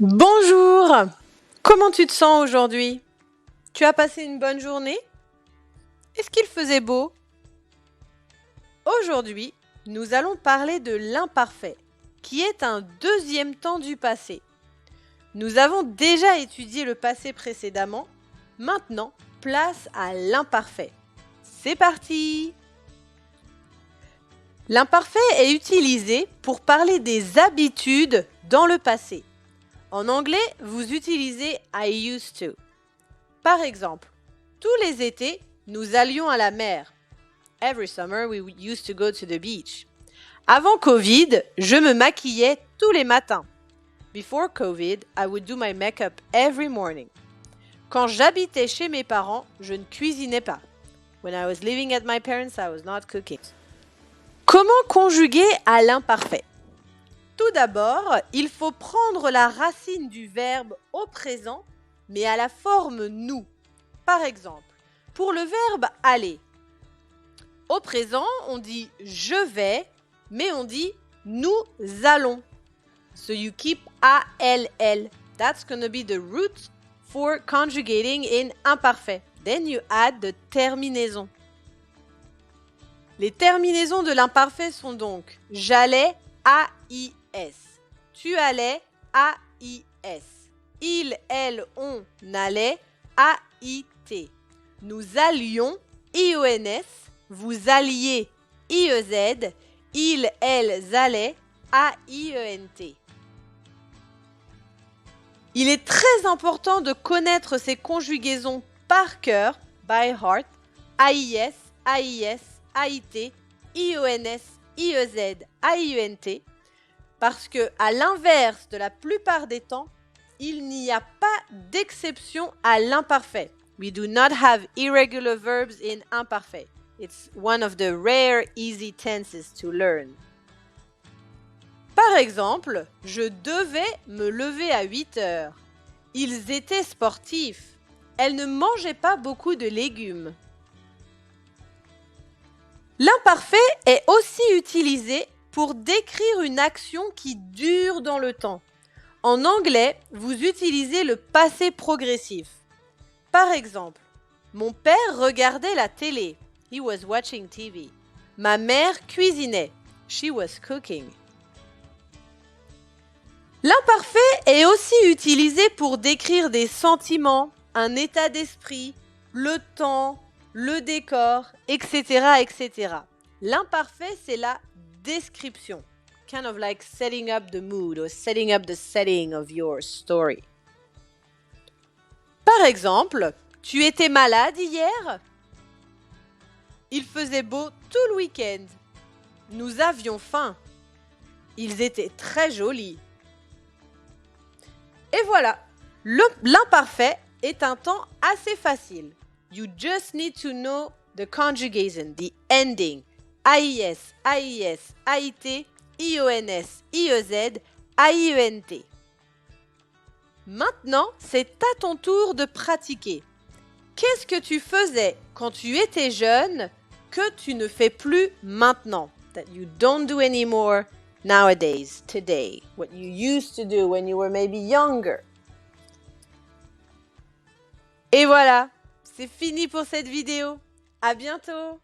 Bonjour! Comment tu te sens aujourd'hui? Tu as passé une bonne journée? Est-ce qu'il faisait beau? Aujourd'hui, nous allons parler de l'imparfait, qui est un deuxième temps du passé. Nous avons déjà étudié le passé précédemment. Maintenant, place à l'imparfait. C'est parti! L'imparfait est utilisé pour parler des habitudes dans le passé. En anglais, vous utilisez I used to. Par exemple, tous les étés, nous allions à la mer. Every summer, we used to go to the beach. Avant Covid, je me maquillais tous les matins. Before Covid, I would do my makeup every morning. Quand j'habitais chez mes parents, je ne cuisinais pas. When I was living at my parents', I was not cooking. Comment conjuguer à l'imparfait? Tout d'abord, il faut prendre la racine du verbe au présent, mais à la forme nous. Par exemple, pour le verbe aller, au présent, on dit je vais, mais on dit nous allons. So you keep ALL. That's going to be the root for conjugating in imparfait. Then you add the terminaison. Les terminaisons de l'imparfait sont donc j'allais, AIS. Tu allais, AIS. Il, elle, on allait, AIT. Nous allions, IONS. Vous alliez, IEZ. Ils, elles allaient, AIENT. Il est très important de connaître ces conjugaisons par cœur, by heart, AIS, AIS, AIT, IONS, IEZ, AIENT, parce que, à l'inverse de la plupart des temps, il n'y a pas d'exception à l'imparfait. We do not have irregular verbs in imparfait. It's one of the rare easy tenses to learn. Par exemple, je devais me lever à 8 heures. Ils étaient sportifs. Elles ne mangeaient pas beaucoup de légumes. L'imparfait est aussi utilisé pour décrire une action qui dure dans le temps. En anglais, vous utilisez le passé progressif. Par exemple, mon père regardait la télé. He was watching TV. Ma mère cuisinait. She was cooking. L'imparfait est aussi utilisé pour décrire des sentiments, un état d'esprit, le temps, le décor, etc., etc. L'imparfait, c'est la description. Kind of like setting up the mood or setting up the setting of your story. Par exemple, tu étais malade hier? Il faisait beau tout le week-end. Nous avions faim. Ils étaient très jolis. Et voilà, l'imparfait est un temps assez facile. You just need to know the conjugation, the ending. AIS, AIS, AIT, IONS, IEZ, AIENT. Maintenant, c'est à ton tour de pratiquer. Qu'est-ce que tu faisais quand tu étais jeune que tu ne fais plus maintenant? That you don't do anymore nowadays, today. What you used to do when you were maybe younger. Et voilà, c'est fini pour cette vidéo. À bientôt!